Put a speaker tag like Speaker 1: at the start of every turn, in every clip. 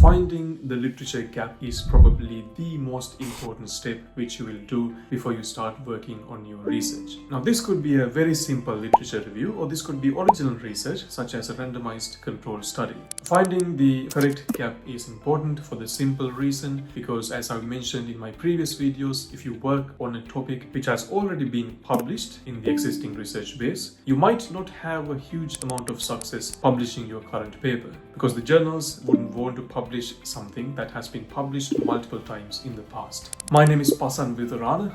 Speaker 1: Finding the literature gap is probably the most important step which you will do before you start working on your research. Now, this could be a very simple literature review, or this could be original research such as a randomized controlled study. Finding the correct gap is important for the simple reason because, as I've mentioned in my previous videos, if you work on a topic which has already been published in the existing research base, you might not have a huge amount of success publishing your current paper because the journals wouldn't want to publish something that has been published multiple times in the past. My name is Pasan.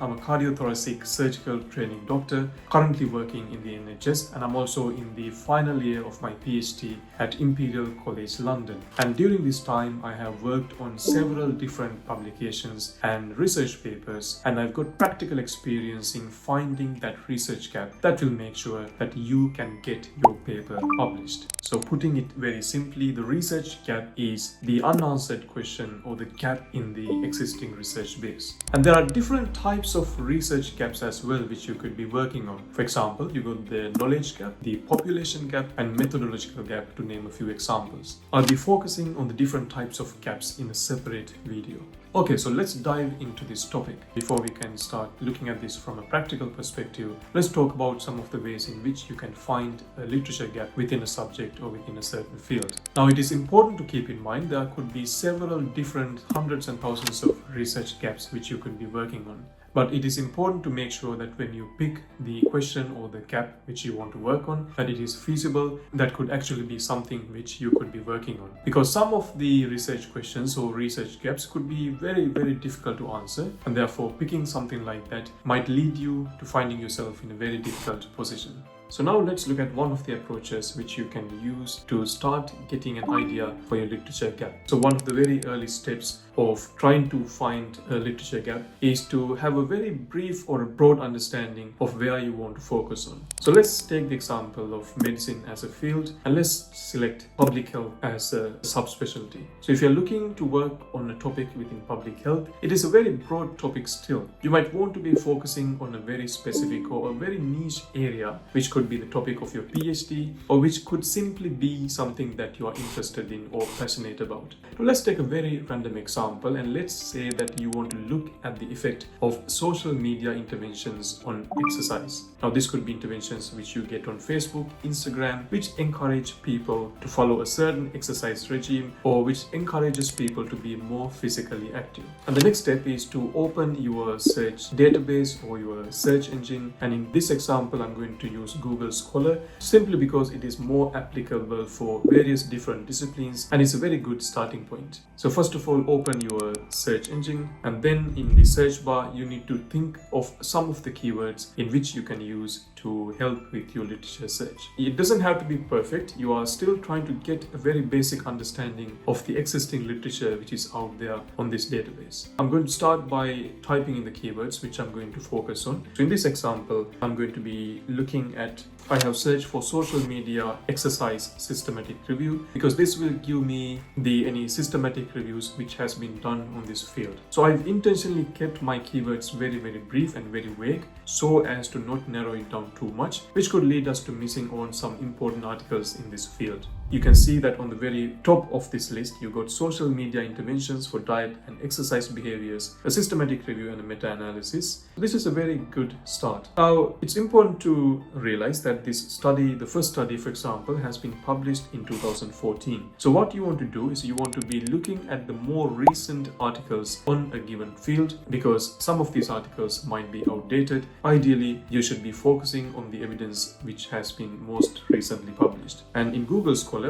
Speaker 1: I'm a cardiothoracic surgical training doctor currently working in the NHS, and I'm also in the final year of my PhD at Imperial College London. And during this time I have worked on several different publications and research papers, and I've got practical experience in finding that research gap that will make sure that you can get your paper published. So putting it very simply, the research gap is the unanswered question or the gap in the existing research base. And there are different types of research gaps as well which you could be working on. For example, you got the knowledge gap, the population gap, and methodological gap, to name a few examples. I'll be focusing on the different types of gaps in a separate video. Okay, so let's dive into this topic. Before we can start looking at this from a practical perspective, let's talk about some of the ways in which you can find a literature gap within a subject or within a certain field. Now, it is important to keep in mind there could be several different hundreds and thousands of research gaps which you could be working on. But it is important to make sure that when you pick the question or the gap which you want to work on, that it is feasible, that could actually be something which you could be working on. Because some of the research questions or research gaps could be very, very difficult to answer, and therefore picking something like that might lead you to finding yourself in a very difficult position. So now let's look at one of the approaches which you can use to start getting an idea for your literature gap. So one of the very early steps of trying to find a literature gap is to have a very brief or a broad understanding of where you want to focus on. So let's take the example of medicine as a field, and let's select public health as a subspecialty. So if you're looking to work on a topic within public health, it is a very broad topic still. You might want to be focusing on a very specific or a very niche area, which could be the topic of your PhD, or which could simply be something that you are interested in or passionate about. So let's take a very random example, and let's say that you want to look at the effect of social media interventions on exercise. Now, this could be interventions which you get on Facebook, Instagram, which encourage people to follow a certain exercise regime or which encourages people to be more physically active. And the next step is to open your search database or your search engine. And in this example, I'm going to use Google Scholar simply because it is more applicable for various different disciplines and it's a very good starting point. So first of all, open your search engine, and then in the search bar you need to think of some of the keywords in which you can use to help with your literature search. It doesn't have to be perfect. You are still trying to get a very basic understanding of the existing literature which is out there on this database. I'm going to start by typing in the keywords which I'm going to focus on. So in this example, I'm going to be looking at, I have searched for social media exercise systematic review because this will give me any systematic reviews which has been done on this field. So I've intentionally kept my keywords very, very brief and very vague so as to not narrow it down too much, which could lead us to missing on some important articles in this field. You can see that on the very top of this list, you got social media interventions for diet and exercise behaviors, a systematic review, and a meta-analysis. This is a very good start. Now, it's important to realize that this study, the first study, for example, has been published in 2014. So what you want to do is you want to be looking at the more recent articles on a given field because some of these articles might be outdated. Ideally, you should be focusing on the evidence which has been most recently published. And in Google Scholar,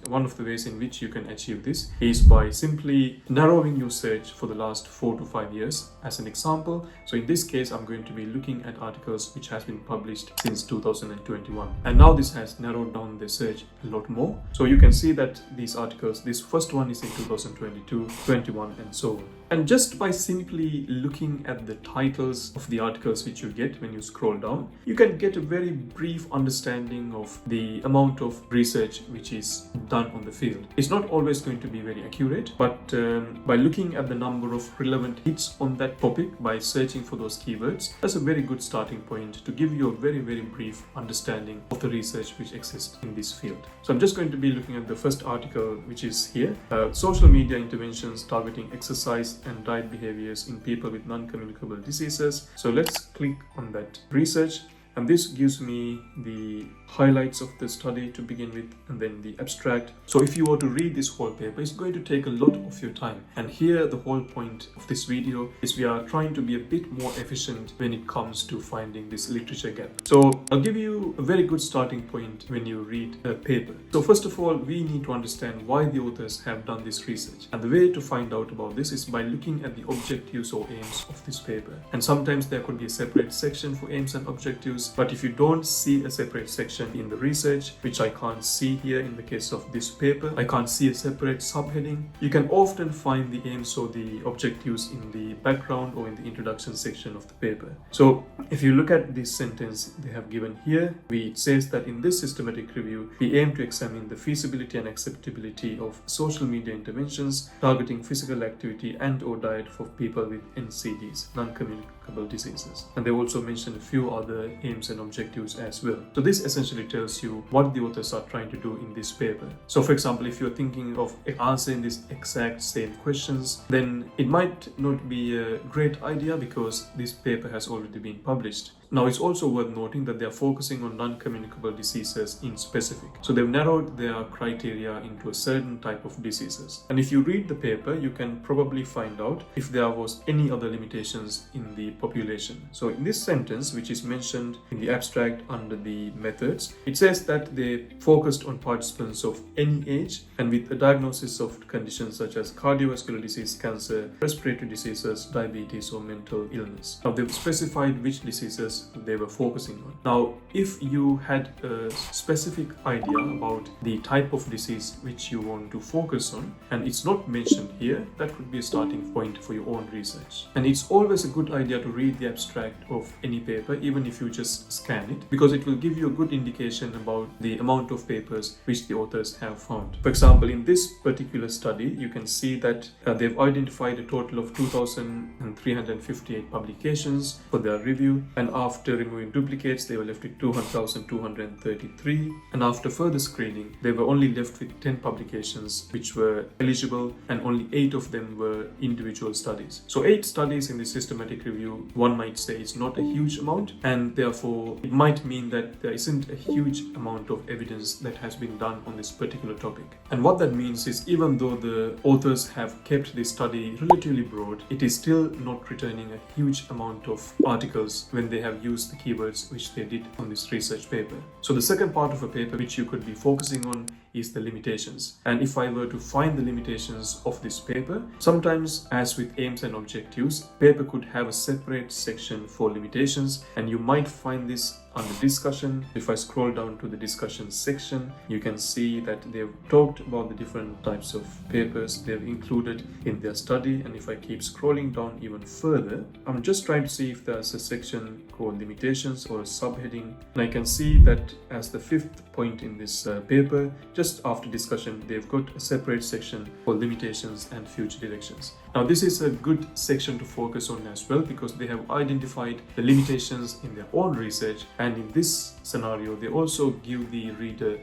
Speaker 1: one of the ways in which you can achieve this is by simply narrowing your search for the last 4 to 5 years as an example. So in this case, I'm going to be looking at articles which has been published since 2021. And now this has narrowed down the search a lot more. So you can see that these articles, this first one is in 2022, 21, and so on. And just by simply looking at the titles of the articles which you get when you scroll down, you can get a very brief understanding of the amount of research which is is done on the field. It's not always going to be very accurate, but by looking at the number of relevant hits on that topic, by searching for those keywords, that's a very good starting point to give you a very, very brief understanding of the research which exists in this field. So I'm just going to be looking at the first article, which is here. Social media interventions targeting exercise and diet behaviors in people with non-communicable diseases. So let's click on that research. And this gives me the highlights of the study to begin with, and then the abstract. So if you were to read this whole paper, it's going to take a lot of your time. And here the whole point of this video is we are trying to be a bit more efficient when it comes to finding this literature gap. So I'll give you a very good starting point when you read a paper. So first of all, we need to understand why the authors have done this research. And the way to find out about this is by looking at the objectives or aims of this paper. And sometimes there could be a separate section for aims and objectives. But if you don't see a separate section in the research, which I can't see here in the case of this paper, I can't see a separate subheading, you can often find the aims or the objectives in the background or in the introduction section of the paper. So if you look at this sentence they have given here, it says that in this systematic review, we aim to examine the feasibility and acceptability of social media interventions targeting physical activity and or diet for people with NCDs, non-communicable diseases. And they also mention a few other aims and objectives as well. So this essentially tells you what the authors are trying to do in this paper. So for example, if you're thinking of answering these exact same questions, then it might not be a great idea because this paper has already been published. Now, it's also worth noting that they are focusing on non-communicable diseases in specific. So they've narrowed their criteria into a certain type of diseases. And if you read the paper, you can probably find out if there was any other limitations in the population. So in this sentence, which is mentioned in the abstract under the methods, it says that they focused on participants of any age and with a diagnosis of conditions such as cardiovascular disease, cancer, respiratory diseases, diabetes, or mental illness. Now, they've specified which diseases they were focusing on. Now, if you had a specific idea about the type of disease which you want to focus on, and it's not mentioned here, that could be a starting point for your own research. And it's always a good idea to read the abstract of any paper, even if you just scan it, because it will give you a good indication about the amount of papers which the authors have found. For example, in this particular study, you can see that they've identified a total of 2,358 publications for their review, and after removing duplicates, they were left with 200,233. And after further screening, they were only left with 10 publications which were eligible, and only 8 of them were individual studies. So 8 studies in the systematic review, one might say, is not a huge amount, and therefore it might mean that there isn't a huge amount of evidence that has been done on this particular topic. And what that means is, even though the authors have kept this study relatively broad, it is still not returning a huge amount of articles when they have used the keywords which they did on this research paper. So the second part of a paper which you could be focusing on is the limitations. And if I were to find the limitations of this paper, sometimes, as with aims and objectives, paper could have a separate section for limitations, and you might find this under discussion. If I scroll down to the discussion section, you can see that they've talked about the different types of papers they've included in their study. And if I keep scrolling down even further, I'm just trying to see if there's a section called limitations or a subheading. And I can see that as the 5th point in this paper, just after discussion, they've got a separate section for limitations and future directions. Now, this is a good section to focus on as well, because they have identified the limitations in their own research, and in this scenario they also give the reader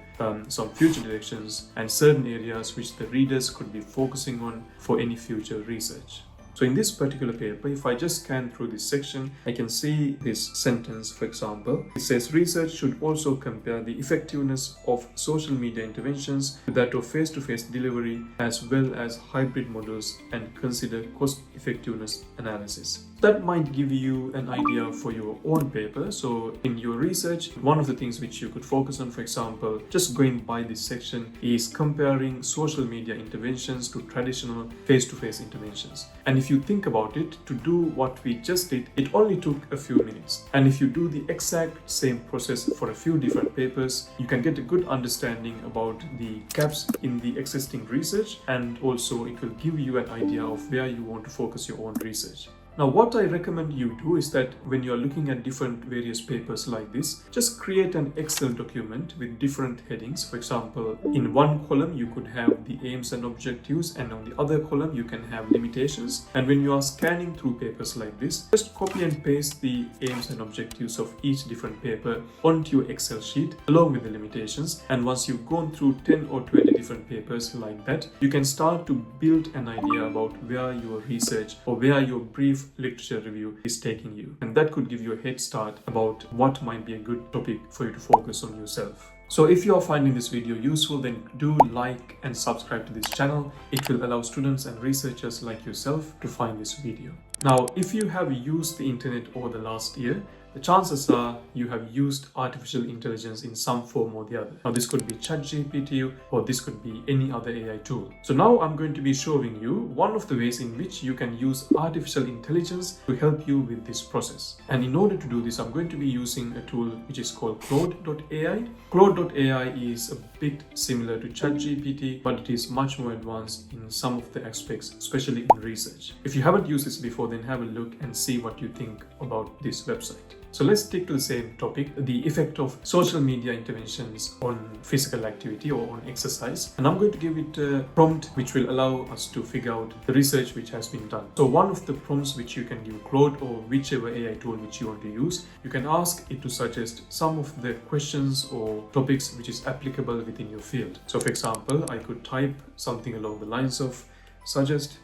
Speaker 1: some future directions and certain areas which the readers could be focusing on for any future research. So in this particular paper, if I just scan through this section, I can see this sentence, for example. It says research should also compare the effectiveness of social media interventions with that of face-to-face delivery, as well as hybrid models, and consider cost-effectiveness analysis. That might give you an idea for your own paper. So in your research, one of the things which you could focus on, for example, just going by this section, is comparing social media interventions to traditional face-to-face interventions. And if you think about it, to do what we just did, it only took a few minutes. And if you do the exact same process for a few different papers, you can get a good understanding about the gaps in the existing research, and also it will give you an idea of where you want to focus your own research. Now, what I recommend you do is that when you're looking at different various papers like this, just create an Excel document with different headings. For example, in one column, you could have the aims and objectives, and on the other column, you can have limitations. And when you are scanning through papers like this, just copy and paste the aims and objectives of each different paper onto your Excel sheet along with the limitations. And once you've gone through 10 or 20 different papers like that, you can start to build an idea about where your research or where your brief literature review is taking you. And that could give you a head start about what might be a good topic for you to focus on yourself. So if you are finding this video useful, then do like and subscribe to this channel. It will allow students and researchers like yourself to find this video. Now, if you have used the internet over the last year, the chances are you have used artificial intelligence in some form or the other. Now, this could be ChatGPT or this could be any other AI tool. So now I'm going to be showing you one of the ways in which you can use artificial intelligence to help you with this process. And in order to do this, I'm going to be using a tool which is called Claude AI. Claude AI is a bit similar to ChatGPT, but it is much more advanced in some of the aspects, especially in research. If you haven't used this before, then have a look and see what you think about this website. So let's stick to the same topic, the effect of social media interventions on physical activity or on exercise. And I'm going to give it a prompt which will allow us to figure out the research which has been done. So one of the prompts which you can give Claude or whichever AI tool which you want to use, you can ask it to suggest some of the questions or topics which is applicable within your field. So for example, I could type something along the lines of suggest.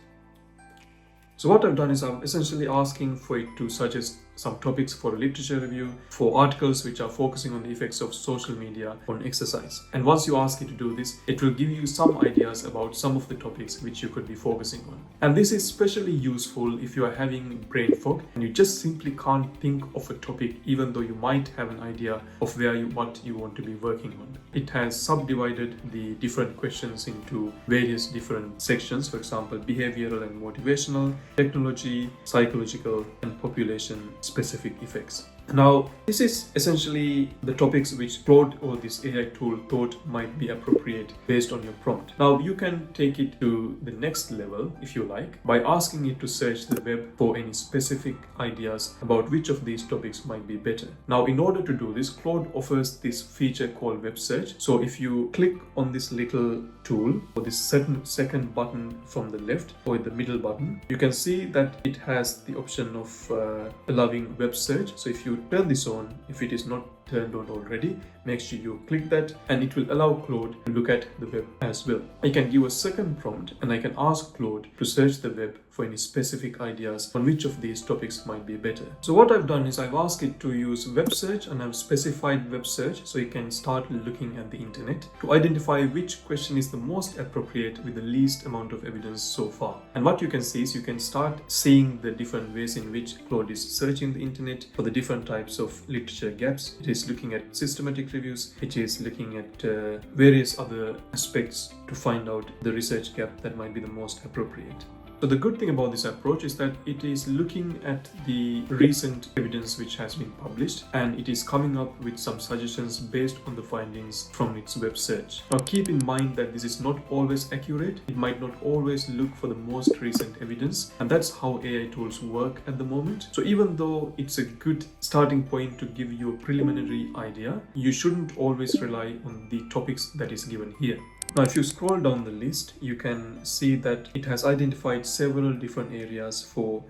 Speaker 1: So what I've done is I'm essentially asking for it to suggest some topics for a literature review, for articles which are focusing on the effects of social media on exercise. And once you ask it to do this, it will give you some ideas about some of the topics which you could be focusing on. And this is especially useful if you are having brain fog and you just simply can't think of a topic even though you might have an idea of what you want to be working on. It has subdivided the different questions into various different sections, for example, behavioral and motivational, technology, psychological, and population specific effects. Now, this is essentially the topics which Claude or this AI tool thought might be appropriate based on your prompt. Now, you can take it to the next level, if you like, by asking it to search the web for any specific ideas about which of these topics might be better. Now, in order to do this, Claude offers this feature called web search. So if you click on this little tool or this second button from the left or the middle button, you can see that it has the option of allowing web search. So if you turn this on, if it is not turned on already, make sure you click that and it will allow Claude to look at the web as well. I can give a second prompt and I can ask Claude to search the web for any specific ideas on which of these topics might be better. So what I've done is I've asked it to use web search and I've specified web search so you can start looking at the internet to identify which question is the most appropriate with the least amount of evidence so far. And what you can see is you can start seeing the different ways in which Claude is searching the internet for the different types of literature gaps. It is looking at systematic reviews, it is looking at various other aspects to find out the research gap that might be the most appropriate. So the good thing about this approach is that it is looking at the recent evidence which has been published and it is coming up with some suggestions based on the findings from its web search. Now keep in mind that this is not always accurate. It might not always look for the most recent evidence, and that's how AI tools work at the moment. So even though it's a good starting point to give you a preliminary idea, you shouldn't always rely on the topics that is given here. Now, if you scroll down the list, you can see that it has identified several different areas for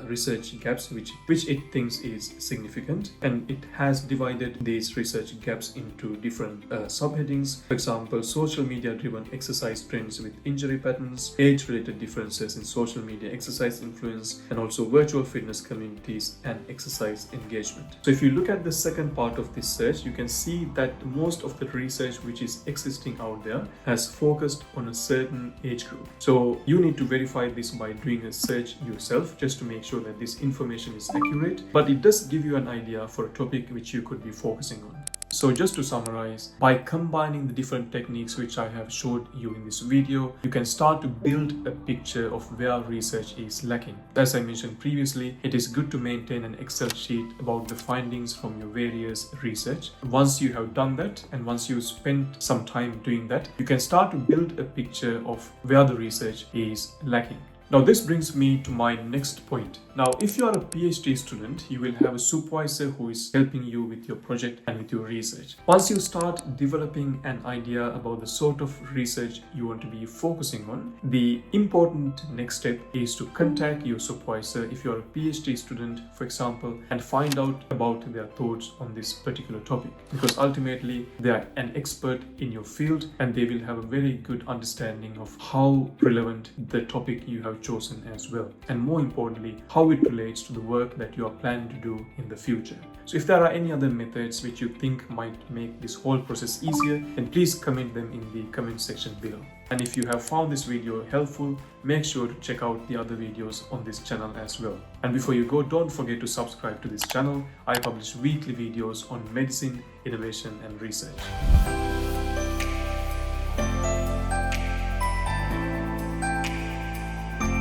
Speaker 1: research gaps which it thinks is significant, and it has divided these research gaps into different subheadings. For example, social media driven exercise trends with injury patterns, age related differences in social media exercise influence, and also virtual fitness communities and exercise engagement. So if you look at the second part of this search, you can see that most of the research which is existing out there has focused on a certain age group. So you need to verify this by doing a search yourself just to make sure that this information is accurate, but it does give you an idea for a topic which you could be focusing on. So just to summarize, by combining the different techniques which I have showed you in this video, you can start to build a picture of where research is lacking. As I mentioned previously, it is good to maintain an Excel sheet about the findings from your various research. Once you have done that, and once you spend some time doing that, you can start to build a picture of where the research is lacking. Now this brings me to my next point. Now if you are a PhD student, you will have a supervisor who is helping you with your project and with your research. Once you start developing an idea about the sort of research you want to be focusing on, the important next step is to contact your supervisor if you are a PhD student, for example, and find out about their thoughts on this particular topic, because ultimately they are an expert in your field and they will have a very good understanding of how relevant the topic you have chosen as well, and more importantly, how it relates to the work that you are planning to do in the future. So if there are any other methods which you think might make this whole process easier, then please comment them in the comment section below. And if you have found this video helpful, make sure to check out the other videos on this channel as well. And before you go, don't forget to subscribe to this channel. I publish weekly videos on medicine, innovation and research.